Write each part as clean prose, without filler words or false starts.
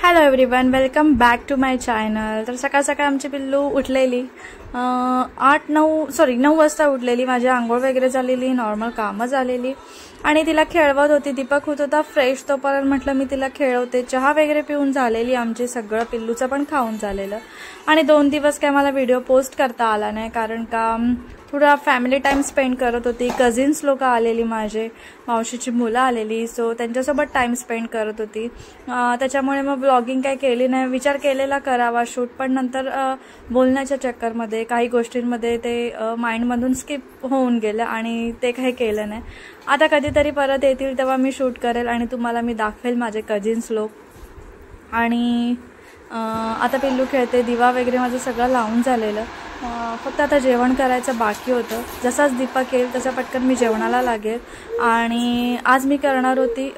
Hello everyone, welcome back to my channel. तर सकाळ सकाळ आमची पिल्लू उठलेली 9 वाजता उठलेली। माझी आंघोळ वगैरे झालेली, नॉर्मल कामं झालेली आणि तिला खेळवत होती। दीपक होत होता फ्रेश, तोपर्यंत म्हटलं मी तिला खेळवते। चहा वगैरे पिऊन झालेली आमची, सगळं पिल्लूचं पण खाऊन झालेलं। आणि 2 दिवस काय मला व्हिडिओ पोस्ट करता आला नाही, कारण का थोडा फॅमिली टाइम स्पेंड करत होती। कझिन्स लोक आलेली, माझे मावशीची मुलं आलेली, सो त्यांच्यासोबत टाइम स्पेंड करत होती। त्याच्यामुळे मग ब्लॉगिंग काय केली नाही। विचार केलेला करावा शूट, पण नंतर बोलण्याच्या चक्करमध्ये काही गोष्टींमध्ये ते माइंडमधून स्किप होऊन गेलं आणि ते काही केलं नाही। आता कधीतरी परत येतील तेव्हा मी शूट करेल आणि तुम्हाला मी दाखवेल माझे कझिन्स लोक। आणि आता पिल्लू खेळते, दिवा वगैरे माझं सगळं लावून झालेलं, फक्त आता जेवण करायचं बाकी होतं। जसाच दीपक येईल तसा पटकन मी जेवणाला लागेल। आणि आज मी करणार होती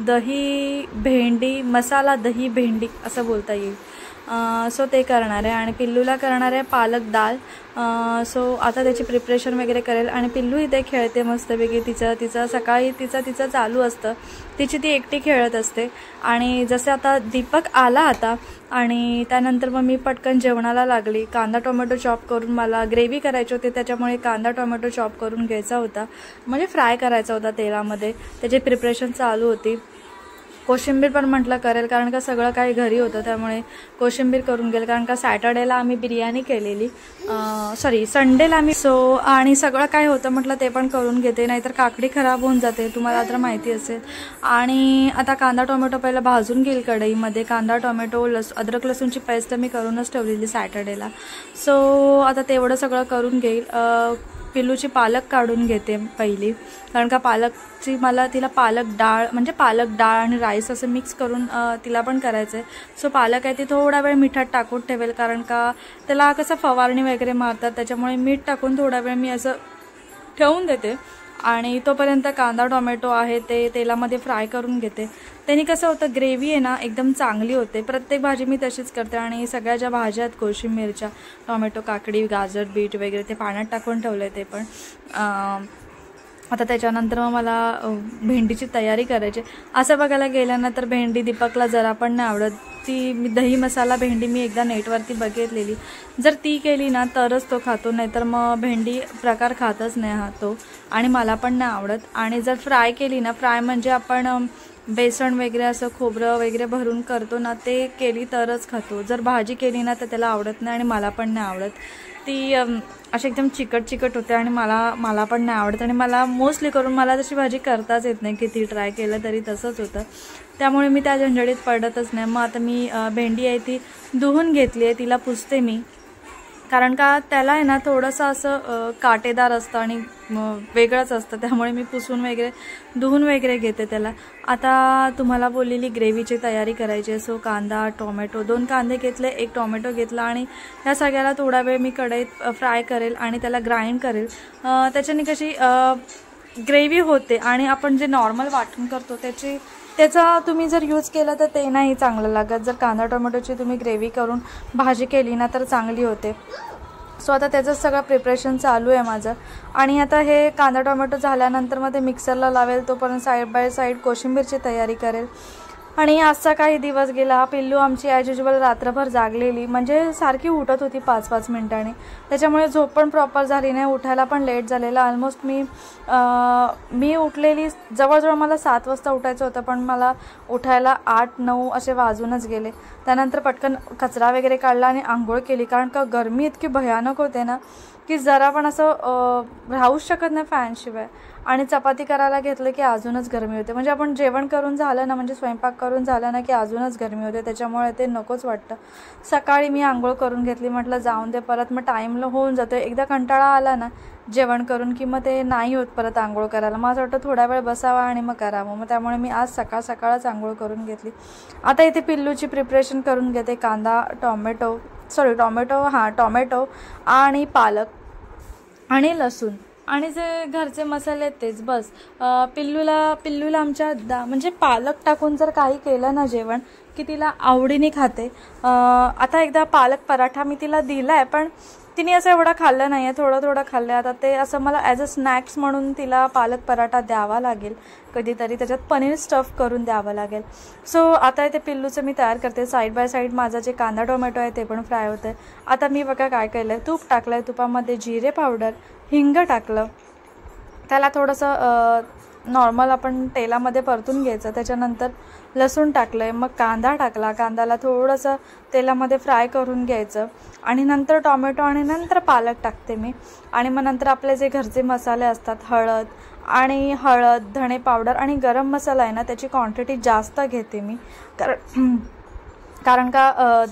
दही भेंडी मसाला, दही भेंडी असं बोलता येईल। सो ते करणार आहे आणि पिल्लूला करणार आहे पालक डाळ। सो आता त्याची प्रिपरेशन वगैरे करेल आणि पिल्लू इथे खेळते मस्तपैकी। तिचं सकाळी तिचं चालू असतं, तिची ती एकटी खेळत असते। आणि जसे आता दीपक आला आता आणि त्यानंतर मग मी पटकन जेवणाला लागली। कांदा टोमॅटो चॉप करून, मला ग्रेव्ही करायची होती त्याच्यामुळे कांदा टोमॅटो चॉप करून घ्यायचा होता, म्हणजे फ्राय करायचा होता तेलामध्ये, त्याची प्रिपरेशन चालू होती। कोशिंबीर पण म्हटलं करेल, कारण का सगळं काही घरी होतं त्यामुळे कोशिंबीर करून गेल, कारण का सॅटर्डेला आम्ही बिर्याणी केलेली, संडेला आम्ही। सो आणि सगळं काय होतं म्हटलं ते पण करून घेते, नाहीतर काकडी खराब होऊन जाते, तुम्हाला तर माहिती असेल। आणि आता कांदा टोमॅटो पहिला भाजून घेईल कढईमध्ये। कांदा टोमॅटो अद्रक लसूणची पेस्ट मी करूनच ठेवलेली सॅटर्डेला। सो आता तेवढं सगळं करून घेईल। पिल्लूची पालक काढून घेते पहिली, कारण का पालकची तिला पालक डाळ, म्हणजे पालक डाळ आणि राईस असं मिक्स करून तिला पण करायचं आहे। सो पालक आहे ती थोडा वेळ मिठात टाकून ठेवेल, कारण का त्याला कसं फवारणी वगैरे मारतात, त्याच्यामुळे मीठ टाकून थोडा वेळ मी असं ठेवून देते। आणि तोपर्यंत कांदा टोमॅटो आहे ते तेलामध्ये फ्राय करून घेते। त्यांनी कसं होतं, ग्रेव्ही आहे ना एकदम चांगली होते। प्रत्येक भाजी मी तशीच करते आणि सगळ्या ज्या भाज्या आहेत, कोशिंबीरच्या, टोमॅटो, काकडी, गाजर, बीट वगैरे ते पाण्यात टाकून ठेवले ते पण। आता त्याच्यानंतर मग मला भेंडीची तयारी करायची। असं बघायला गेलं ना तर भेंडी दीपकला जरा पण नाही आवडत। ती दही मसाला भेंडी मी एकदा नेटवरती बघितलेली, जर ती केली ना तरच तो खातो, नाहीतर मग भेंडी प्रकार खातच नाही हा तो, आणि मला पण नाही आवडत। आणि जर फ्राय केली ना, फ्राय म्हणजे आपण बेसन वगैरे असं खोबरं वगैरे भरून करतो ना, ते केली तरच खातो। जर भाजी केली ना तर त्याला आवडत नाही आणि मला पण नाही आवडत। ती अशी एकदम चिकट होते आणि मला पण नाही आवडत। आणि मला मोस्टली करून मला तशी भाजी करताच येत नाही, किती ट्राय केलं तरी तसंच होतं, त्यामुळे मी त्या झंझडीत पडतच नाही। मग आता मी भेंडी आहे ती धुवून घेतली आहे, तिला पुसते मी, कारण का त्याला आहे ना थोडंसं असं काटेदार असतं आणि वेगळंच असतं, त्यामुळे मी पुसून वगैरे धुवून वगैरे घेते त्याला। आता तुम्हाला बोललेली ग्रेव्हीची तयारी करायची आहे। सो कांदा टोमॅटो, 2 कांदे घेतले, 1 टोमॅटो घेतला आणि ह्या सगळ्याला थोडा वेळ मी कढईत फ्राय करेल आणि त्याला ग्राइंड करेल। त्याच्याने कशी ग्रेव्ही होते आणि आपण जे नॉर्मल वाटण करतो त्याचा तुम्ही जर यूज केला तर ते नाही चांगलं लागत। जर कांदा टोमॅटोची तुम्ही ग्रेव्ही करून भाजी केली ना तर चांगली होते। सो आता त्याचं सगळं प्रिपरेशन चालू आहे माझं। आणि आता हे कांदा टोमॅटो झाल्यानंतर मग ते मिक्सरला लावेल, तोपर्यंत साईड बाय साईड कोशिंबीरची तयारी करेल। आणि आजचा काही दिवस गेला। पिल्लू आमची ॲज युजल रात्रभर जागलेली, म्हणजे सारखी उठत होती 5-5 मिनिटांनी, त्याच्यामुळे झोप पण प्रॉपर झाली नाही, उठायला पण लेट झालेला। ऑलमोस्ट मी उठलेली जवळजवळ मला 7 वाजता उठायचं होतं, पण मला उठायला 8-9 असे वाजूनच गेले। त्यानंतर पटकन कचरा वगैरे काढला आणि आंघोळ केली, कारण का गरमी इतकी भयानक होते ना की जरा पण असं राहूच शकत नाही फॅनशिवाय। आणि चपाती करायला घेतलं की अजूनच गरमी होते, म्हणजे आपण जेवण करून झालं ना, म्हणजे स्वयंपाक करून झालं ना की अजूनच गरमी होते, त्याच्यामुळे ते नकोच वाटतं। सकाळी मी आंघोळ करून घेतली, म्हटलं जाऊन दे, परत मग टाईमला होऊन जातो। एकदा कंटाळा आला ना जेवण करून की मग ते नाही होत परत आंघोळ करायला, माझं वाटतं थोडा वेळ बसावा आणि मग करावं। मग त्यामुळे मी आज सकाळच आंघोळ करून घेतली। आता इथे पिल्लूची प्रिपरेशन करून घेते। टोमॅटो आणि पालक आणि लसूण आणि जे घरचे मसाले आहेत तेच बस। पिल्लूला आमच्या म्हणजे पालक टाकून जर काही केलं ना जेवण की तिला आवडीने खाते। आता एकदा पालक पराठा मी तिला दिलाय, पण तिने असं एवढं खाल्लं नाही आहे, थोडं थोडं खाल्लं. आता ते असं मला ॲज अ स्नॅक्स म्हणून तिला पालक पराठा द्यावा लागेल कधीतरी, त्याच्यात पनीर स्टफ करून द्यावं लागेल. सो आता ते पिल्लूचं मी तयार करते. साईड बाय साईड माझा जे कांदा टोमॅटो आहे ते पण फ्राय होतं आहे. आता मी बघा काय केलं आहे, तूप टाकलं आहे, तुपामध्ये जिरे पावडर, हिंग टाकलं, त्याला थोडंसं नॉर्मल आपण तेलामध्ये परतून घ्यायचं. त्याच्यानंतर लसूण टाकलं आहे, मग कांदा टाकला, कांद्याला थोडंसं तेलामध्ये फ्राय करून घ्यायचं आणि नंतर टॉमॅटो आणि नंतर पालक टाकते मी. आणि मग नंतर आपले जे घरचे मसाले असतात, हळद, धणे पावडर आणि गरम मसाला आहे ना, त्याची क्वांटिटी जास्त घेते मी, कारण का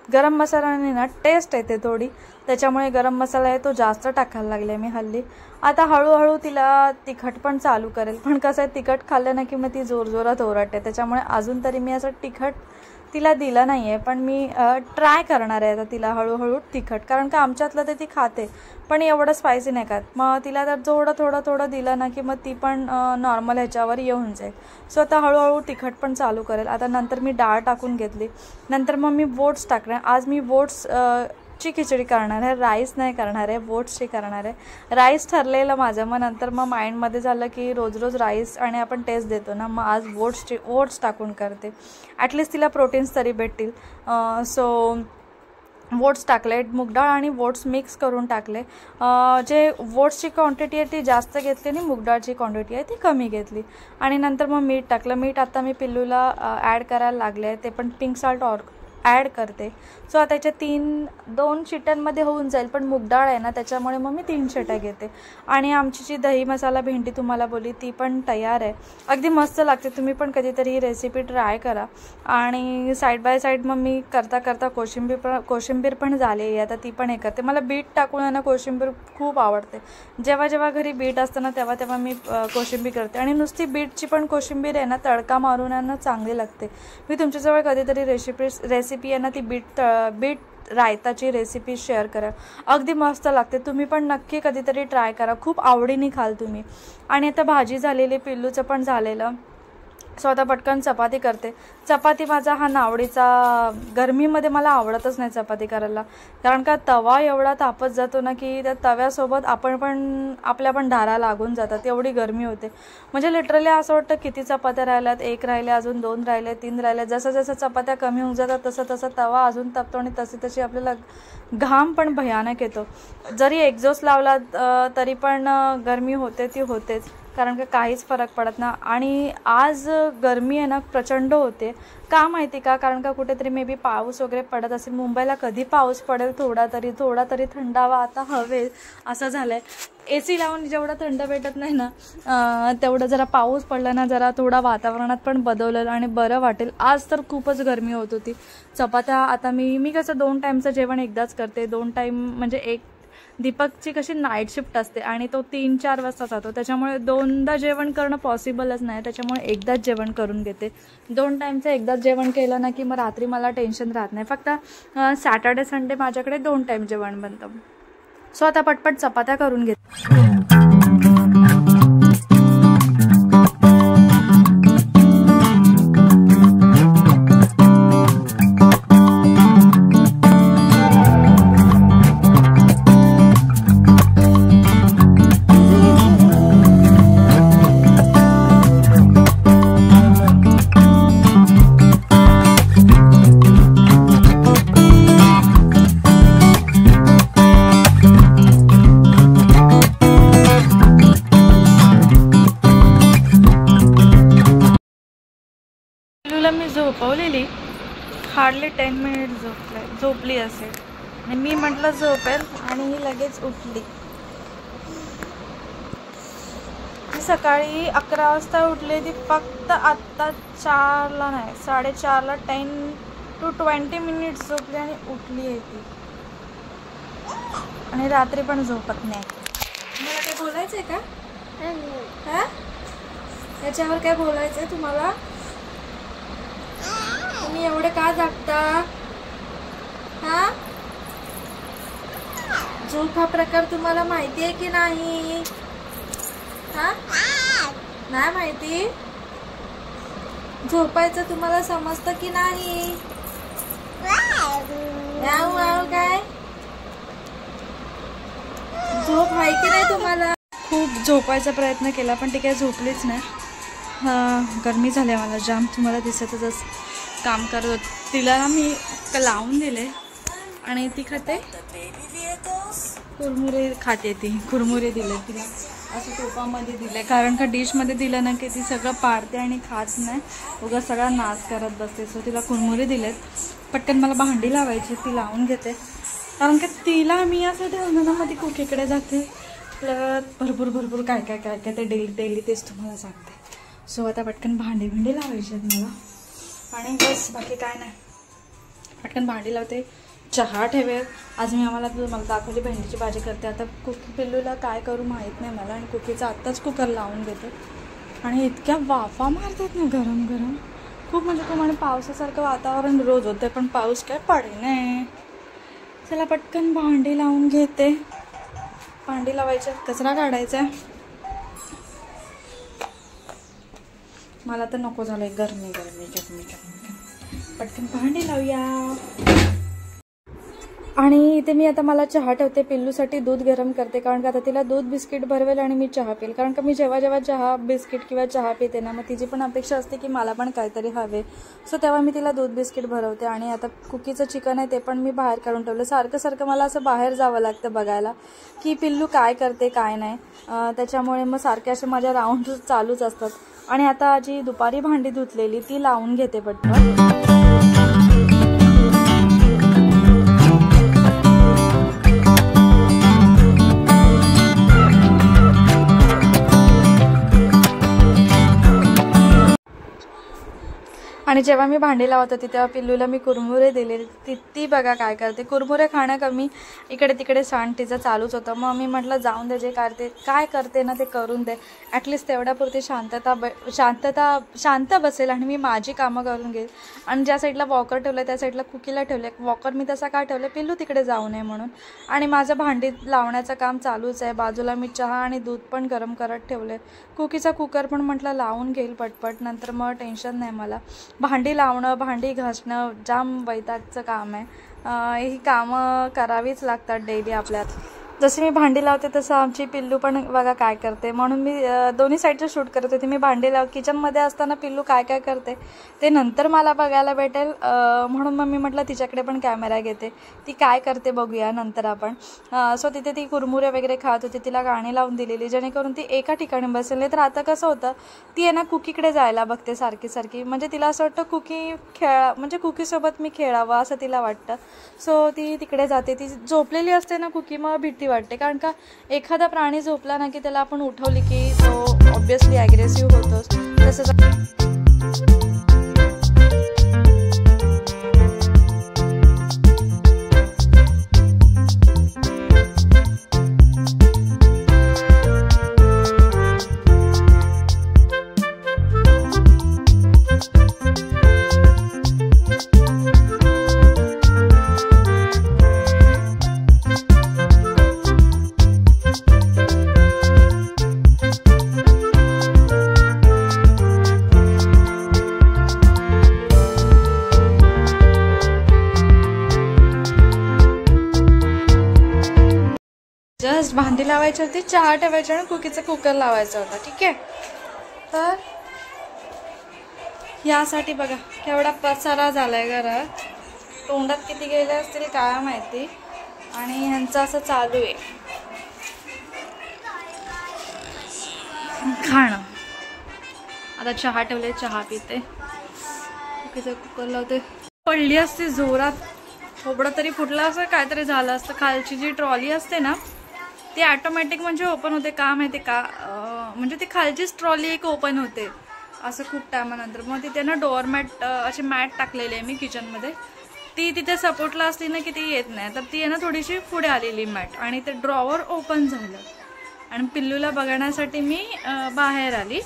गरम मसाल्याने ना टेस्ट येते थोडी, त्याच्यामुळे गरम मसाला आहे तो जास्त टाकायला लागले मी हल्ली. आता हळूहळू तिला तिखट पण चालू करेल, पण कसं आहे तिखट खाल्लं ना की मग ती जोरजोरात ओरडते, त्याच्यामुळे अजून तरी मी असं तिखट तिला दिलं नाही आहे. पण मी ट्राय करणार आहे आता तिला हळूहळू तिखट, कारण का आमच्यातलं ते ती खाते पण एवढं स्पायसी नाही खात. मग तिला तर थोडं दिलं ना की मग ती पण नॉर्मल ह्याच्यावर येऊन जाईल. सो आता हळूहळू तिखट पण चालू करेल. आता नंतर मी डाळ टाकून घेतली, नंतर मग मी ओट्स टाकणार. आज मी ओट्सची खिचडी करणार आहे, राईस नाही करणार आहे, ओट्सची करणार आहे. राईस ठरलेलं माझं, मग नंतर मग माइंडमध्ये झालं की रोज राईस आणि आपण टेस्ट देतो ना, मग आज ओट्स टाकून करते, ॲटलिस्ट तिला प्रोटीन्स तरी भेटतील. सो ओट्स टाकले, मुगडाळ आणि ओट्स मिक्स करून टाकले. जे ओट्सची क्वांटिटी आहे ती जास्त घेतली आणि मुगडाळची क्वांटिटी आहे ती कमी घेतली. आणि नंतर मग मीठ टाकलं. मीठ आता मी पिल्लूला ॲड करायला लागले आहे, ते पण पिंक सॉल्ट ॲड करते. सो आता त्याच्या 2 शिट्यांमध्ये होऊन जाईल, पण मुगडाळ आहे ना त्याच्यामुळे मग मी 3 शिट्या घेते. आणि आमची जी दही मसाला भेंडी तुम्हाला बोलली ती पण तयार आहे, अगदी मस्त लागते. तुम्ही पण कधीतरी ही रेसिपी ट्राय करा. आणि साईड बाय साईड मग मी करता कोशिंबीर पण झाली, आता ती पण हे करते. मला बीट टाकून आहे ना कोशिंबीर खूप आवडते. जेव्हा घरी बीट असतं ना तेव्हा मी कोशिंबीर करते. आणि नुसती बीटची पण कोशिंबीर आहे ना तडका मारून आहे ना चांगली लागते. मी तुमच्याजवळ कधीतरी रेसिपी आहे ना ती बीट रायताची रेसिपी शेअर करा, अगदी मस्त लागते. तुम्ही पण नक्की कधीतरी ट्राय करा, खूप आवडीने खाल तुम्ही. आणि आता भाजी झालेली, पिल्लूचं पण झालेलं. सो आता पटकन चपाती करते. चपाती माझा हा नावडीचा, गरमीमध्ये मला आवडतच नाही चपाती करायला, कारण का तवा एवढा तापत जातो ना की त्या तव्यासोबत आपल्या पण धारा लागून जातात, एवढी गरमी होते. म्हणजे लिटरली असं वाटतं किती चपात्या राहिल्यात, 1 राहिले, अजून 2 राहिले, 3 राहिले. जसं चपात्या कमी होऊन जातात तसं तवा अजून तपतो आणि तशी आपल्याला घाम पण भयानक येतो. जरी एक्झॉस्ट लावला तरी पण गरमी होते ती होतेच, कारण का काहीच फरक पडत ना. आणि आज गरमी आहे ना प्रचंड होते, का माहिती का, कारण का कुठेतरी मे बी पाऊस वगैरे पडत असेल. मुंबईला कधी पाऊस पडेल, थोडा तरी थंडावा आता हवे असं झालं आहे. AC लावून जेवढा थंड भेटत नाही ना तेवढं जरा पाऊस पडला ना, जरा थोडा वातावरणात पण बदललं आणि बरं वाटेल. आज तर खूपच गरमी होत होती. चपात्या आता मी कसं 2 टाईमचं जेवण एकदाच करते. 2 टाईम म्हणजे दीपकची कशी नाईट शिफ्ट असते आणि तो 3-4 वाजता जातो, त्याच्यामुळे 2दा जेवण करणं पॉसिबलच नाही, त्याच्यामुळे एकदाच जेवण करून घेते. 2 टाईमचं एकदाच जेवण केलं ना की मग रात्री मला टेन्शन राहत नाही. फक्त सॅटर्डे संडे माझ्याकडे 2 टाईम जेवण बनतं. सो आता पटपट चपात्या करून घेते. मी झोपवलेली, हार्डली 10 मिनिट झोपली असेल आणि मी म्हटलं झोपेल आणि ही लगेच उठली. ती सकाळी 11 वाजता उठली, ती फक्त आत्ता 4ला नाही 4:30ला 10 to 20 मिनिट्स झोपली आणि उठली आहे ती. आणि रात्री पण झोपत नाही. मला काय बोलायचं आहे का? याच्यावर काय बोलायचं आहे तुम्हाला? तुम्ही एवढे का जागता? झोप हा प्रकार तुम्हाला माहिती आहे की नाही? नाही माहिती? झोपायचं तुम्हाला समजतं की नाही? काय झोप आहे की नाही तुम्हाला? खूप झोपायचा प्रयत्न केला पण ती काही झोपलीच नाही. गरमी झाली मला जाम, तुम्हाला दिसतच काम करत होत. तिला ना मी लावून दिले आणि ती खाते कुरमुरे खाते. ती कुरमुरे दिले तिला असं टोपामध्ये दिले, कारण का डिशमध्ये दिलं ना की ती सगळं पाडते आणि खात नाही, उगा सगळा नाश करत बसते. सो तिला कुरमुरे दिलेत. पटकन मला भांडी लावायची, ती लावून घेते, कारण की तिला मी असं ठेवलं ना मग ती कुकीकडे जाते. भरपूर भरपूर काय काय काय काय ते डेली तेच तुम्हाला सांगते. सो आता पटकन भांडी लावायची आहेत मला आणि बस बाकी काय नाही. पटकन भांडी लावते, चहा ठेवेल. आज मी मला दाखवली भेंडीची भाजी करते. आता कुकी पिल्लूला काय करू माहीत नाही मला, आणि कुकीचा आत्ताच कुकर लावून घेते. आणि इतक्या वाफा मारतात ना गरम गरम खूप, म्हणजे तुम्हाला पावसासारखं वातावरण रोज होतं पण पाऊस काय पडे नाही. चला पटकन भांडी लावून घेते. भांडी लावायचं, कचरा काढायचा. मला तर नको झालंय गरमी गरमी गरमी गरमी. पटकन भांडी लावूया. आणि इथे मी आता मला चहा ठेवते. पिल्लूसाठी दूध गरम करते, कारण का आता तिला दूध बिस्किट भरवेल आणि मी चहा पिल. कारण का मी जेव्हा चहा बिस्किट किंवा चहा पिते ना मग तिची पण अपेक्षा असते की मला पण काहीतरी हवे. सो तेव्हा मी तिला दूध बिस्किट भरवते. आणि आता कुकीचं चिकन आहे ते पण मी बाहेर काढून ठेवलं. सारखं मला असं बाहेर जावं लागतं बघायला की पिल्लू काय करते काय नाही. त्याच्यामुळे मग सारखे असे माझ्या राऊंड चालूच असतात. आणि आता जी दुपारी भांडी धुतलेली ती लावून घेते पटकन. आणि जेव्हा मी भांडी लावत होती तेव्हा पिल्लूला मी कुरमुरे दिले. ती बघा काय करते, कुरमुरे खाणं कमी इकडे तिकडे सांड तिचं चालूच होतं. मग मी म्हटलं जाऊन दे, जे काय करते ना ते करून दे, ॲटलिस्ट तेवढ्यापुरती शांत बसेल आणि मी माझी कामं करून घेईल. आणि ज्या साईडला वॉकर ठेवलं त्या साईडला कुकीला ठेवलं. वॉकर मी तसा काय ठेवलं, पिल्लू तिकडे जाऊ नये म्हणून. आणि माझं भांडी लावण्याचं काम चालूच आहे. बाजूला मी चहा आणि दूध पण गरम करत ठेवले. कुकीचा कुकर पण म्हटलं लावून घेईल पटपट, नंतर मग टेन्शन नाही मला. भांडी लावणं, भांडी घासणं जाम वैतागचं काम आहे. ही कामं करावीच लागतात डेली आपल्यात. जशी मी भांडी लावते तसं आमची पिल्लू पण बघा काय करते. म्हणून मी दोन्ही साईडचं शूट करत होते. मी भांडी किचनमध्ये असताना पिल्लू काय काय करते ते नंतर मला बघायला भेटेल, म्हणून मग मी म्हटलं तिच्याकडे पण कॅमेरा घेते, ती काय करते बघूया नंतर आपण. सो तिथे ती कुरमुरे वगैरे खात होती. तिला गाणी लावून दिलेली जेणेकरून ती एका ठिकाणी बसेल. नाही तर आता कसं होतं, ती आहे ना कुकीकडे जायला बघते सारखी. म्हणजे तिला असं वाटतं म्हणजे कुकीसोबत मी खेळावं असं तिला वाटतं. सो ती तिकडे जाते. ती झोपलेली असते ना कुकी, मग भीती वाटते, कारण का एखादा प्राणी झोपला ना की त्याला आपण उठवली की तो ऑब्विसली ॲग्रेसिव्ह होतोच. तसंच जस्ट भांडी लावायची होती, चहा ठेवायची आणि कुकीचा कुकर लावायचा होता. ठीक आहे, तर यासाठी बघा केवढा पसारा झालाय घरात. तोंडात किती गेले असतील काय माहिती. आणि ह्यांचं असं चालू आहे खाणं. आता चहा ठेवले, चहा पिते, कुकीचा कुकर लावते. पडली असते जोरात, थोबडं तरी फुटलं असं काहीतरी झालं असतं. खालची जी ट्रॉली असते ना ती ऑटोमॅटिक म्हणजे ओपन होते. का माहिती का, म्हणजे ती खालचीच ट्रॉली एक ओपन होते असं खूप टायमानंतर. मग तिथे ना डोअरमॅट असे मॅट टाकलेले आहे मी किचनमध्ये. ती तिथे सपोर्टला असली ना की ती येत नाही, तर ती आहे ना थोडीशी पुढे आलेली मॅट, आणि ते ड्रॉवर ओपन झालं. आणि पिल्लूला बघण्यासाठी मी बाहेर आली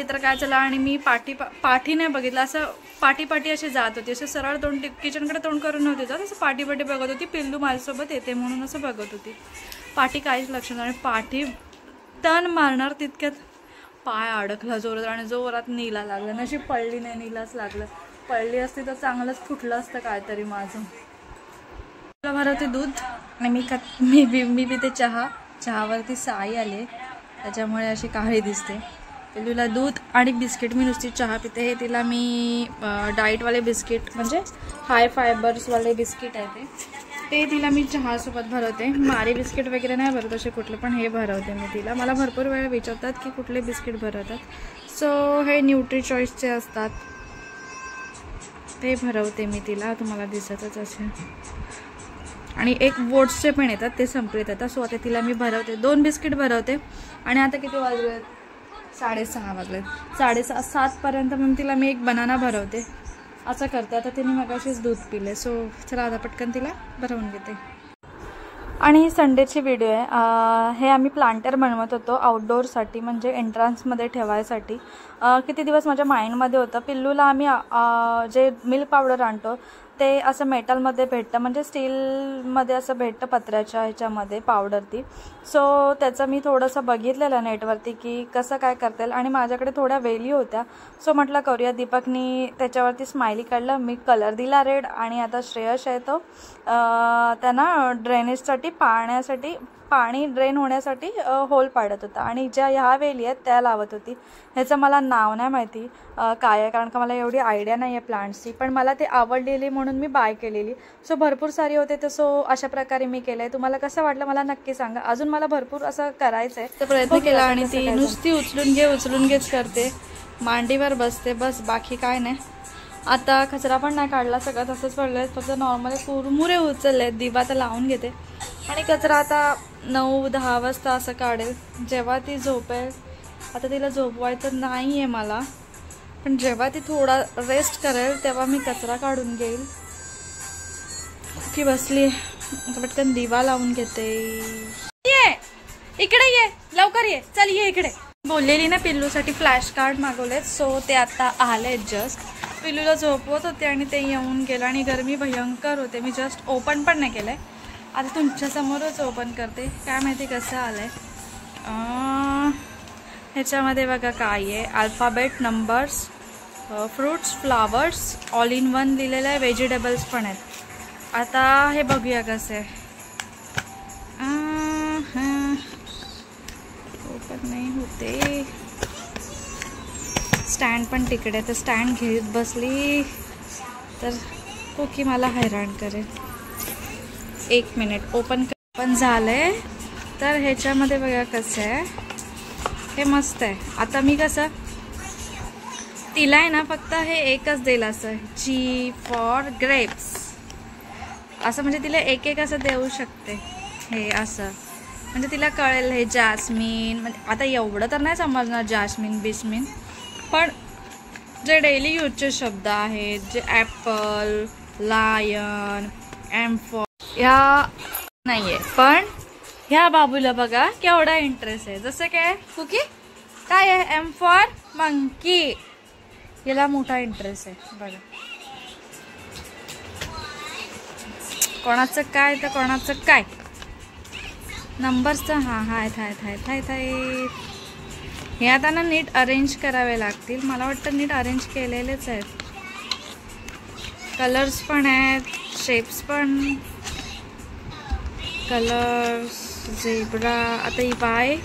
तर काय झालं, आणि मी पाठी नाही बघितलं. असं पाठी अशी जात होती, असं सरळ तोंड किचनकडे तोंड करून नव्हती जात, असं पाठी बघत होती. पिल्लू माझ्यासोबत येते म्हणून असं बघत होती. पाठी काहीच लक्ष नाही. आणि पाठी टर्न मारणार तितक्यात पाय अडकला जोरात, आणि जोरात नीला लागलं. नशी पडली नाही, नीलाच लागलं. पडली असती तर चांगलंच फुटलं असतं काहीतरी माझं. भरवते दूध. आणि मी पिते चहावरती साई आले त्याच्यामुळे अशी काळी दिसते. पिल्लूला दूध आणि बिस्किट, मी नुसती चहा पिते. हे तिला मी डाएटवाले बिस्किट म्हणजे हाय फायबर्सवाले बिस्किट आहे ते तिला मी चहासोबत भरवते. मारी बिस्किट वगैरे नाही भरत असे कुठले, पण हे भरवते मी तिला. मला भरपूर वेळा विचारतात की कुठले बिस्किट भरवतात, सो हे न्यूट्री चॉईसचे असतात ते भरवते मी तिला. तुम्हाला दिसतच असेल. आणि एक वोट्सचे पण येतात, ते संपलेत आता. सो आता तिला मी भरवते, 2 बिस्किट भरवते. आणि आता किती वाजलेत? 6:30 वाजलेत. 6:30-7पर्यंत मग तिला मी एक बनाना भरवते. असं करते. आता तिने मगाशीच दूध पिले, सो चला आता पटकन तिला भरवून घेते. आणि ही संडेची व्हिडिओ आहे. हे आम्ही प्लांटर बनवत होतो आउटडोअरसाठी, म्हणजे एंट्रन्समध्ये ठेवायसाठी. किती दिवस माझ्या माइंडमध्ये होतं. पिल्लूला आम्ही जे मिल्क पावडर आणतो ते असं मेटलमध्ये भेटतं, म्हणजे स्टीलमध्ये असं भेटतं पत्र्याच्या ह्याच्यामध्ये पावडर ती. सो त्याचं मी थोडंसं बघितलेलं नेटवरती की कसं काय करता येईल. आणि माझ्याकडे थोड्या वेली होत्या, सो म्हटलं करूया. दीपकनी त्याच्यावरती स्माइली काढलं, मी कलर दिला रेड. आणि आता श्रेयश आहे तो त्यांना ड्रेनेजसाठी पाणी ड्रेन होण्यासाठी होल पाडत होता. आणि ज्या ह्या वेली आहेत त्या लावत होती. ह्याचं मला नाव नाही माहिती काय आहे, कारण का मला एवढी आयडिया नाही आहे प्लांट्सची, पण मला ते आवडलेली म्हणून मी बाय केलेली. सो भरपूर सारी होते तर सो अशा प्रकारे मी केलं आहे. तुम्हाला कसं वाटलं मला नक्की सांगा. अजून मला भरपूर असं करायचं आहे तर प्रयत्न केला. आणि ती नुसती उचलून घेच करते, मांडीवर बसते, बस बाकी काय नाही. आता कचरा पण नाही काढला, सगळं तसंच पडलं आहे. फक्त नॉर्मली कुरमुरे उचलले आहेत. दिवा तर लावून घेते आणि कचरा आता 9-10 वाजता असं काढेल जेव्हा ती झोपेल. आता तिला झोपवायचं नाही आहे मला, पण जेव्हा ती थोडा रेस्ट करेल तेव्हा मी कचरा काढून घेईल. की बसली आता पटकन दिवा लावून घेते. ये इकडे, ये लवकर, ये चल, ये इकडे. बोललेली ना पिल्लूसाठी फ्लॅश कार्ड मागवलेत, सो ते आता आलेत. जस्ट पिल्लूला झोपवत होते आणि ते येऊन गेलं. आणि गरमी भयंकर होते. मी जस्ट ओपन पण नाही केलंय, आता तुमच्यासमोरच ओपन करते. काय माहिती कसं आलंय. ह्याच्यामध्ये बघा काय आहे, alphabet, numbers, fruits, flowers, all in one लिहिलेलं आहे. व्हेजिटेबल्स पण आहेत. आता हे बघूया कसं आहे. ओपन नाही होते. स्टँड पण तिकडे, तर स्टँड घेत बसली तर कुकी मला हैराण करेल. 1 मिनिट. ओपन झालंय. तर ह्याच्यामध्ये बघा कसं आहे, हे मस्त आहे. आता मी कसं तिला आहे ना फक्त हे एकच देईल, असं G फॉर ग्रेप्स असं, म्हणजे तिला एक असं देऊ शकते. हे असं म्हणजे तिला कळेल हे जॅस्मिन. म्हणजे आता एवढं तर नाही समजणार जॅस्मिन बिस्मिन, पण जे डेली यूजचे शब्द आहेत, जे ॲपल, लायन, एम्फॉर ह्या नाही आहे, पण ह्या बाबूला बघा केवढा इंटरेस्ट आहे. जसं काय कुकी काय आहे, एम फॉर मंकी, याला मोठा इंटरेस्ट आहे बघा. कोणाचं काय तर कोणाचं काय. नंबर्सचं हाय हे आता ना नीट अरेंज करावे लागतील. मला वाटतं नीट अरेंज केलेलेच आहेत. कलर्स पण आहेत, शेप्स पण, कलर्स, झेब्रा. आता ही वाय,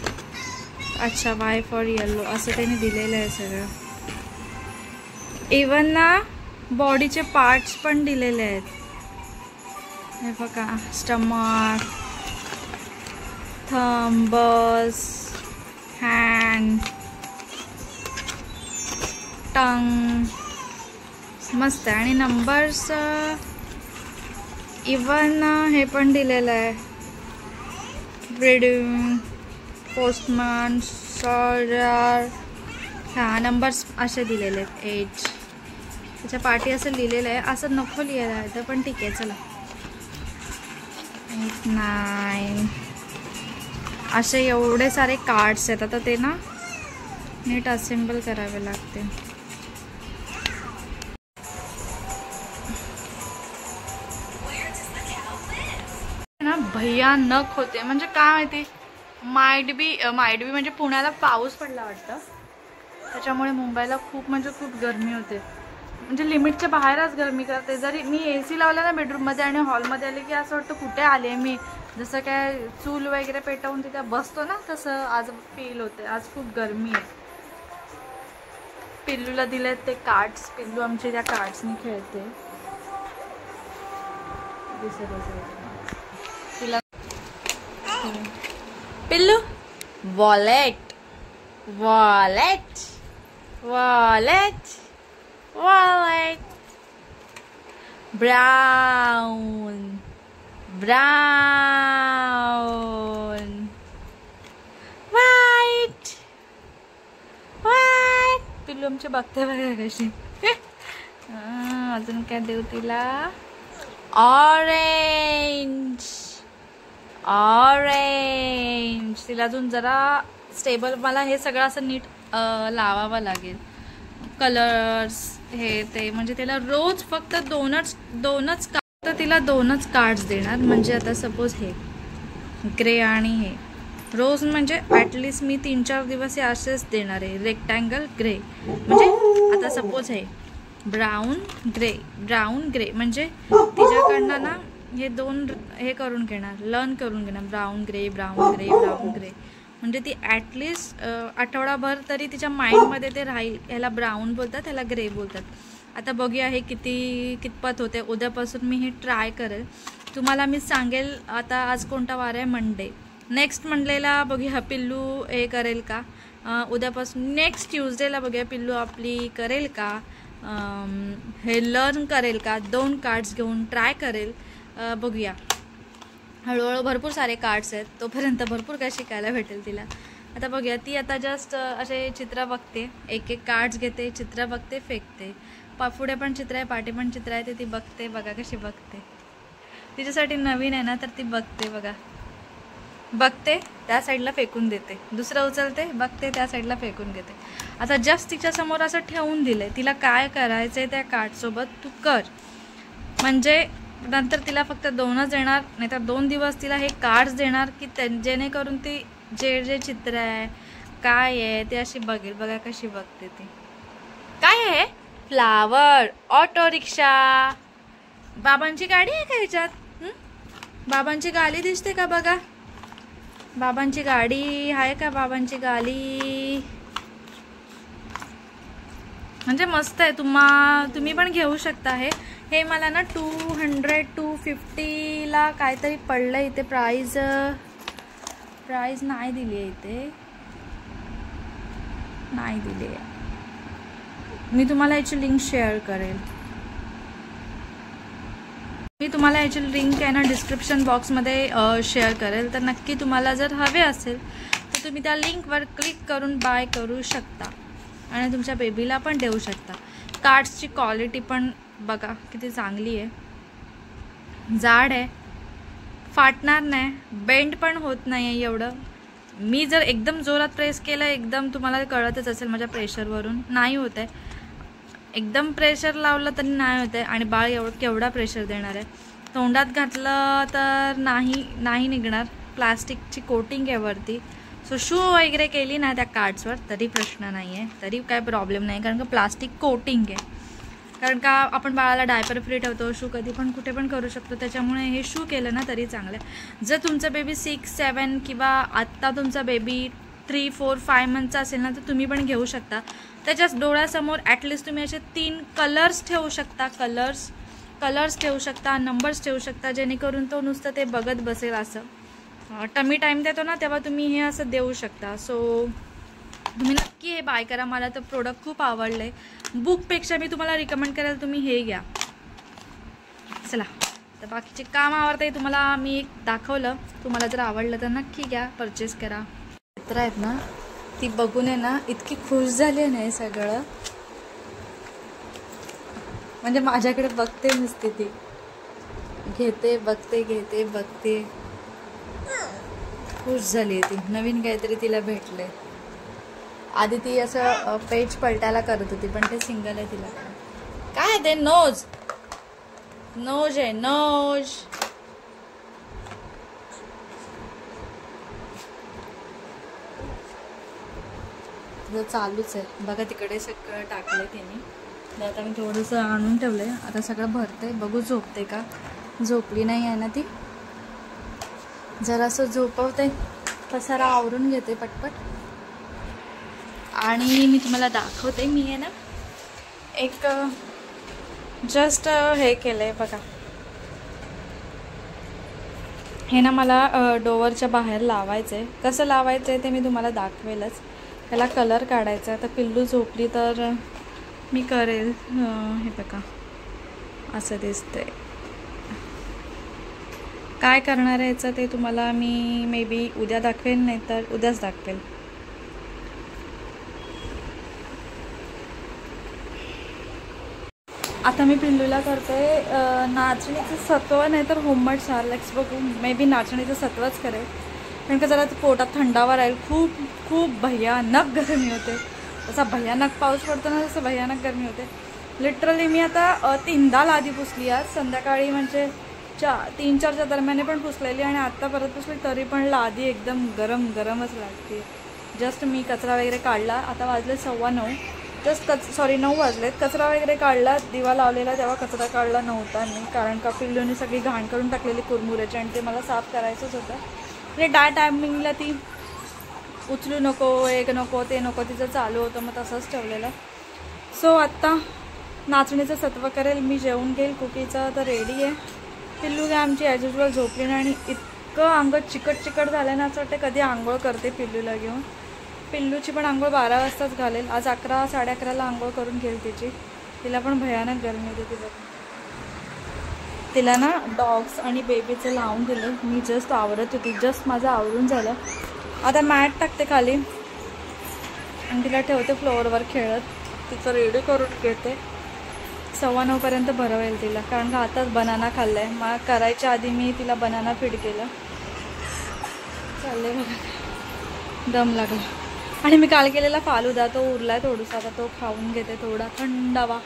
अच्छा वाय फॉर येलो असं त्यांनी दिलेलं आहे सगळं. इवन ना बॉडीचे पार्ट्स पण दिलेले आहेत. हे बघा, स्टमक, थंबस, हँड, टंग, मस्त आहे. आणि नंबर्स इवन हे पण दिलेलं आहे, ब्रीडिंग, पोस्टमॅन, सॉल्जर. हां, नंबर्स असे दिलेले आहेत. एज, त्याच्या पाठी असं लिहिलेलं आहे. असं नको लिहायला आहे तर पण ठीक आहे चला. 8, 9 असे एवढे सारे कार्ड्स आहेत. आता ते ना नीट असेंबल करावे लागते. ना भयानक होते, म्हणजे काय माहिती, माइट बी म्हणजे पुण्याला पाऊस पडला वाटतं, त्याच्यामुळे मुंबईला खूप म्हणजे खूप गरमी होते. म्हणजे लिमिटच्या बाहेरच गरमी करते. जरी मी AC लावला ना बेडरूममध्ये आणि हॉलमध्ये आले की असं वाटतं कुठे आले मी, जसं काय चूल वगैरे पेटवून तिथे बसतो ना तसं आज फील होते. आज खूप गरमी आहे. पिल्लूला दिलेत ते कार्ड्स. पिल्लू आमची त्या कार्ड्सनी खेळते. तिला पिल्लू wallet wallet wallet wallet brown brown white white. पिल्लू आमची बघते बघा कशी. अजून काय देऊ तिला. Orange orange. तिला अजून जरा स्टेबल मला हे सगळं असं नीट लावावं लागेल. कलर्स हे ते म्हणजे तिला रोज फक्त दोनच तर तिला दोनच कार्ड्स देणार. म्हणजे आता सपोज हे ग्रे आणि हे रोज म्हणजे ॲटलिस्ट मी 3-4 दिवस हे असेच देणार आहे. रेक्टँगल ग्रे म्हणजे आता सपोज हे ब्राऊन ग्रे ब्राऊन ग्रे म्हणजे तिच्याकडनं ना हे दोन हे करून घेणार. लर्न करून घेणार. Brown grey brown grey brown grey म्हणजे ती ॲटलिस्ट आठवडाभर तरी तिच्या माइंडमध्ये ते राहील. ह्याला ब्राऊन बोलतात ह्याला ग्रे बोलतात. आता बघूया हे कितपत होते. उद्यापासून मी हे ट्राय करेल. तुम्हाला मी सांगेल. आता आज कोणता वार आहे. मंडे. नेक्स्ट मंडेला बघूया पिल्लू हे करेल का. उद्यापासून नेक्स्ट ट्यूजडेला बघूया पिल्लू आपली करेल का. हे लर्न करेल का. 2 कार्ड्स घेऊन ट्राय करेल. बघूया. हळूहळू भरपूर सारे कार्ड्स आहेत. तोपर्यंत भरपूर काय शिकायला भेटेल तिला. आता बघूया. ती आता जस्ट असे चित्र बघते. एक कार्ड्स घेते चित्र बघते फेकते. पुढे पण चित्र आहे पाठी पण चित्र आहे. ते ती बघते बघा कशी बघते. तिच्यासाठी नवीन आहे ना तर ती बघते बघा. बघते त्या साईडला फेकून देते. दुसरं उचलते बघते त्या साईडला फेकून घेते. आता जस्ट तिच्यासमोर असं ठेवून दिलं आहे. तिला काय करायचं आहे त्या कार्डसोबत तू कर. म्हणजे नंतर तिला फक्त 2च येणार. नाहीतर 2 दिवस तिला हे कार्ड्स देणार की जेणेकरून ती जे चित्र आहे काय आहे ते अशी बघेल. बघा कशी बघते ती. काय आहे. Flower auto rickshaw. बाबांची गाडी आहे का ह्याच्यात. बाबांची गाडी दिसते का बघा. बाबांची गाडी आहे का. बाबांची गाडी म्हणजे मस्त आहे. तुम्ही पण घेऊ शकता. हे मला ना 200-250 काहीतरी पडलं. इथे प्राइस नाही दिली आहे. इथे नाही दिली आहे. मी तुम्हाला याची लिंक शेअर करेल. मी तुम्हाला याची लिंक आहे ना डिस्क्रिप्शन बॉक्समध्ये शेअर करेल. तर नक्की तुम्हाला जर हवे असेल तर तुम्ही त्या लिंकवर क्लिक करून बाय करू शकता आणि तुमच्या बेबीला पण देऊ शकता. कार्ड्सची क्वालिटी पण बघा किती चांगली आहे. जाड आहे. फाटणार नाही. बेंड पण होत नाही आहे एवढं. मी जर एकदम जोरात प्रेस केलं एकदम तुम्हाला कळतच असेल माझ्या प्रेशरवरून नाही होत आहे. एकदम प्रेशर लावलं तरी नाही होत आहे. आणि बाळ केवढा प्रेशर देणार आहे. तोंडात घातलं तर नाही निघणार. प्लास्टिकची कोटिंग आहे वरती. सो शू वगैरे केली ना त्या कार्ड्सवर तरी प्रश्न नाही आहे. तरी काय प्रॉब्लेम नाही. कारण का प्लास्टिक कोटिंग आहे. कारण का आपण बाळाला डायपर फ्री ठेवतो. शू कधी पण कुठे पण करू शकतो. त्याच्यामुळे हे शू केलं ना तरी चांगलं आहे. जर तुमचा बेबी 6-7 किंवा आत्ता तुमचा बेबी 3-4-5 मंथचा असेल ना तर तुम्ही पण घेऊ शकता. त्याच्याच डोळ्यासमोर ॲटलिस्ट तुम्ही असे 3 कलर्स ठेवू शकता. कलर्स ठेवू शकता. नंबर्स ठेवू शकता. जेणेकरून तो नुसतं ते बघत बसेल. असं टमी टाईम देतो ना तेव्हा तुम्ही हे असं देऊ शकता. सो तुम्ही नक्की हे बाय करा. मला तर प्रोडक्ट खूप आवडलं आहे. बुकपेक्षा मी तुम्हाला रिकमेंड करेल तुम्ही हे घ्या. चला तर बाकीचे काम आवडतं आहे. तुम्हाला मी एक दाखवलं. तुम्हाला जर आवडलं तर नक्की घ्या. परचेस करा. चित्र आहेत ना ती बघून आहे ना इतकी खुश झाली आहे ना हे सगळं. म्हणजे माझ्याकडे बघते नुसती ती घेते बघते घेते बघते. खुश झाली आहे ती. नवीन काहीतरी तिला भेटले. आधी ती असं पेज पलटायला करत होती पण ते सिंगल आहे तिला. काय ते नोज आहे नोज. चालूच आहे बघा. तिकडे सगळं टाकलंय तिने. आता मी थोडंसं आणून ठेवलंय. आता सगळं भरतंय. बघू झोपते का. झोपली नाही आहे ना ती. जरासं झोपवते, पसारा आवरून घेते पटपट आणि मी तुम्हाला दाखवते. मी आहे ना एक जस्ट हे केलंय बघा. हे ना मला डोअरच्या बाहेर लावायचं आहे. कसं लावायचं आहे ते मी तुम्हाला दाखवेलच. त्याला कलर काढायचा आहे. तर पिल्लू झोपली तर मी करेल. हे बघा असं दिसतंय. काय करणार आहे याचं ते तुम्हाला मी मे बी उद्या दाखवेन, नाही तर उद्याच दाखवेल. आता मी पिल्लूला करते नाचणीचं सत्व नाही तर होममेड सॉर्लेक्स. बघू मे बी नाचणीचं सत्वच करेल, कारण का जरा पोटात थंडावा राहील. खूप खूप भयानक गरमी होते. तसा भयानक पाऊस पडतो ना, तसं भयानक गरमी होते. लिटरली मी आता 3दा लादी पुसली आज संध्याकाळी, म्हणजे 3-4च्या दरम्याने पण पुसलेली आणि आत्ता परत पुसली तरी पण लादी एकदम गरम गरमच लागते. जस्ट मी कचरा वगैरे काढला. आता वाजले 9:15. जस्ट 9 वाजलेत. कचरा वगैरे काढला. दिवा लावलेला तेव्हा कचरा काढला नव्हता मी, कारण का पिल्लूने सगळी घाण करून टाकलेली कुरमुऱ्याची आणि ते मला साफ करायचंच होतं. म्हणजे टायमिंगला ती उचलू नको, एक नको, ते नको, तिचं चालू होतं, मग तसंच ठेवलेलं. सो आत्ता नाचणीचं सत्व करेल मी. जेवून घेईल. कुकीचं तर रेडी आहे. पिल्लू काय आमची ॲज युजल झोपली नाही आणि इतकं अंग चिकट झालं ना, असं वाटतं कधी आंघोळ करते पिल्लूला घेऊन. पिल्लूची पण आंघोळ 12 वाजताच घालेल. आज 11-11:30ला आंघोळ करून घेईल तिची. तिला पण भयानक गरमी होती. तिला ना डॉग्स आणि बेबीचं लावून दिलं. मी जस्ट आवरत होती. जस्ट माझं आवरून झालं. आता मॅट टाकते खाली आणि तिला ठेवते फ्लोअरवर खेळत. तिचं रेडी करून घेते. 9:15पर्यंत भरवेल तिला, कारण का आताच बनाना खाल्लाय. मला करायच्या आधी मी तिला बनाना फीड केलं. चाललंय बघा, दम लागला. आणि मी काल केलेला फालुदा तो उरलाय थोडासा. आता तो खाऊन घेते थोडा थंडावा.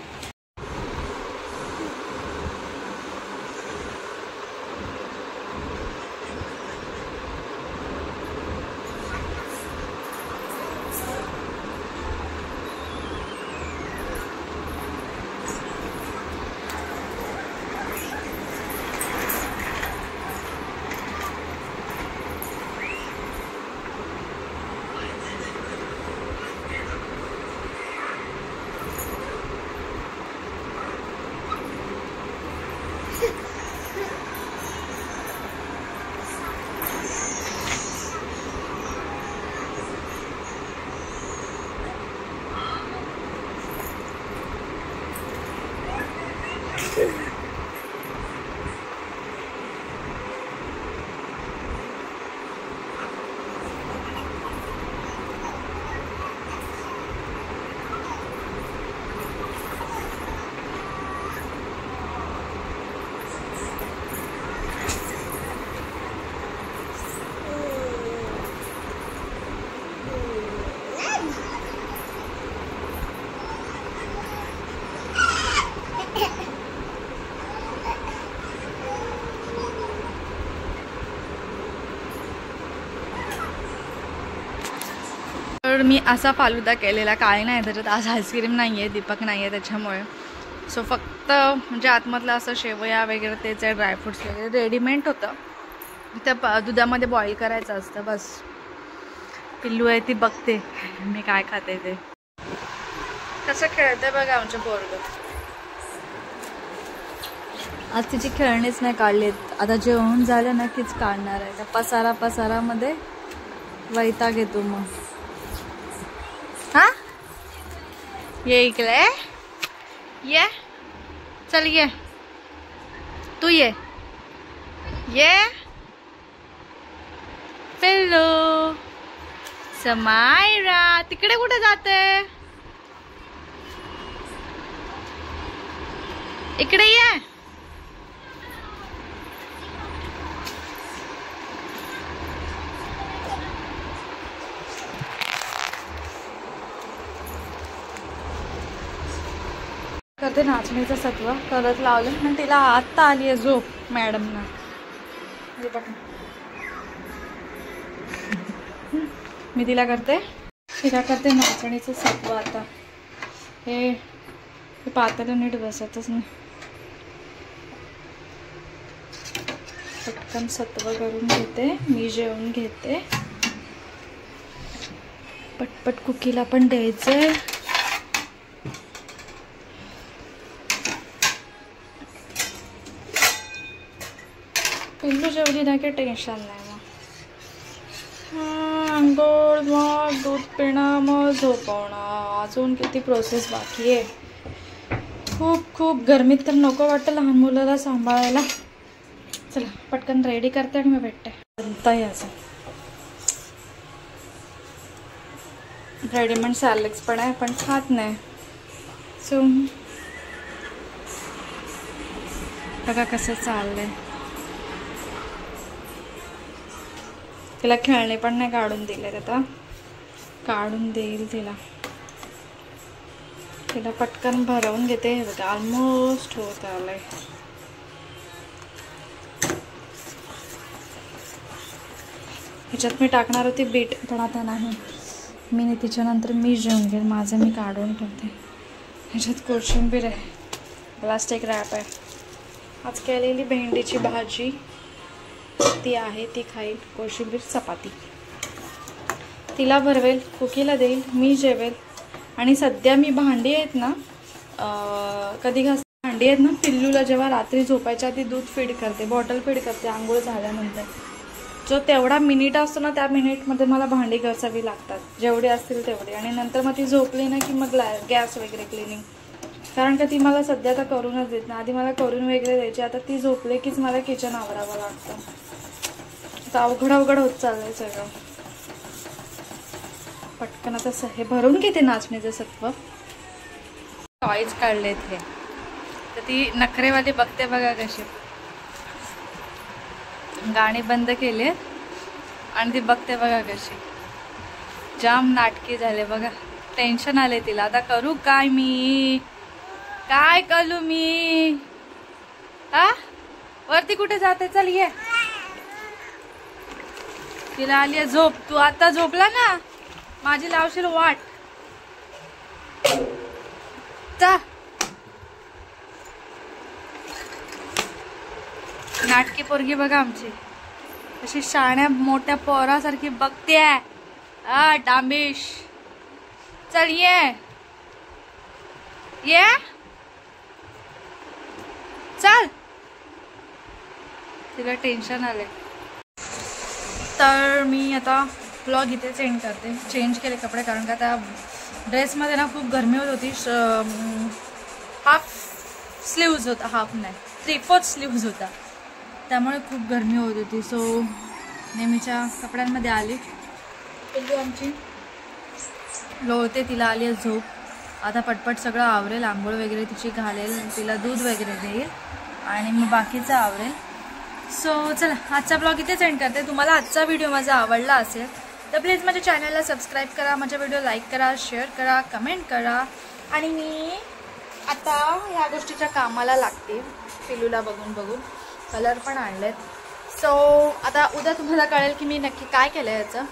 तर मी असा फालुदा केलेला. काय नाही त्याच्यात. आज आईस्क्रीम नाही आहे, दीपक नाही आहे त्याच्यामुळे. सो फक्त म्हणजे आतमधलं असं शेवया वगैरे तेच आहे, ड्रायफ्रुट्स वगैरे रेडीमेड होतं. त्या दुधामध्ये बॉईल करायचं असतं बस. पिल्लू आहे ती बघते मी काय खाते ते. कसं खेळते बघा आमच्या पोरगं. आज तिची खेळणीच नाही काढलीत. आता जेवण झालं ना कीच काढणार आहे. त्या पसारामध्ये वैताग येतो मग. हा ये इकडे ये. चल ये तू ये पिल्लू. समायरा तिकडे कुठे जाते? इकडे ये. करते नाचणीचं सत्व करत लावलं आणि तिला आत्ता आली आहे झोप मॅडमना. मी तिला करते नाचणीचं सत्व. आता हे पातळ नीट बसतच नाही. पटकन सत्व करून घेते, मी जेवून घेते, पटपट कुकीला पण द्यायचंय. पिल्लू जेवली ना की टेन्शन नाही मग. अंघोळ, मग दूध पिणं, मग झोपवणं, अजून किती प्रोसेस बाकी आहे. खूप गरमीत तर नको वाटतं लहान मुलाला सांभाळायला. चला पटकन रेडी करते आणि मी भेटते. बनताय असं रेडीमेड सॅलेड्स पण आहे पण खात नाही. सो बघा कसं चाललंय. तिला खेळणे पण नाही काढून दिले, आता काढून देईल तिला. तिला पटकन भरवून घेते. बघा ऑलमोस्ट होत आलंय. ह्याच्यात मी टाकणार होती बीट पण आता नाही. मी तिच्यानंतर मी जेवून घेईन. माझं मी काढून ठेवते. ह्याच्यात कोशिंबीर आहे, प्लास्टिक रॅप आहे. आज केलेली भेंडीची भाजी ती आहे, ती खाईल. कोशिंबीर चपाती. तिला भरवेल, कुकीला देईल, मी जेवेल. आणि सध्या मी भांडी आहेत ना कधी भांडी आहेत ना पिल्लूला जेव्हा रात्री झोपायच्या आधी दूध फीड करते, बॉटल फीड करते आंघोळ झाल्यानंतर. जो तेवढा मिनिट असतो ना त्या मिनिटमध्ये मला भांडी घासावी लागतात, जेवढे असतील तेवढे. आणि नंतर मग ती झोपली ना की मग गॅस वगैरे क्लिनिंग. कारण का ती मला सध्या आता करूनच देत ना. आधी मला करून वगैरे द्यायची, आता ती झोपले कीच मला किचन आवरावं लागतं. आता अवघड होत चाललंय सगळं. पटकन आता हे भरून घेते नाचणीचं सत्व. टॉयज काढलेत हे, तर ती नखरेवाली बघते बघा कशी. गाणी बंद केले आणि ती बघते बघा कशी. जाम नाटकी झाले बघा. टेन्शन आले तिला. आता करू काय मी, काय करू मी. हा वरती कुठे जाते, चल ये. तिला आली आहे झोप. तू आता झोपला ना माझी लावशील वाट. जा. नाटकी पोरगी बघा आमची अशी शाण्या मोठ्या पोरासारखी बघते. डांबिश. चल ये ये चल. तिला टेन्शन आले. तर मी आता ब्लॉग इथे चेंज करते. चेंज केले कपडे कारण का त्या ड्रेसमध्ये ना खूप गरमी होत होती. हाफ स्लीव्ज होता, हाफ नाही 3/4 स्लीव्ज होता, त्यामुळे खूप गरमी होत होती. सो नेहमीच्या कपड्यांमध्ये आली. पिल्लू आमची लोळते, तिला आली आहे झोप. आता पटपट सगळं आवरेल, आंघोळ वगैरे तिची घालेल, तिला दूध वगैरे देईल आणि मग बाकीचं आवरेल. सो चला आजचा ब्लॉग इथेच एंड करते. तुम्हाला आजचा व्हिडिओ माझा आवडला असेल तर प्लीज माझ्या चॅनलला सबस्क्राईब करा, माझ्या व्हिडिओ लाईक करा, शेअर करा, कमेंट करा. आणि मी आता ह्या गोष्टीच्या कामाला लागते. पिल्लूला बघून कलर पण आणलेत. सो आता उद्या तुम्हाला कळेल की मी नक्की काय केलं याचं.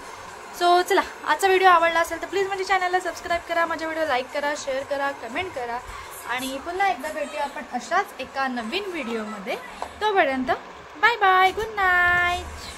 सो चला आजचा व्हिडिओ आवडला असेल तर प्लीज माझ्या चॅनलला सबस्क्राईब करा, माझ्या व्हिडिओ लाईक करा, शेअर करा, कमेंट करा. आणि पुन्हा एकदा भेटूया आपण अशाच एका नवीन व्हिडिओमध्ये. तोपर्यंत बाय बाय, गुड नाईट.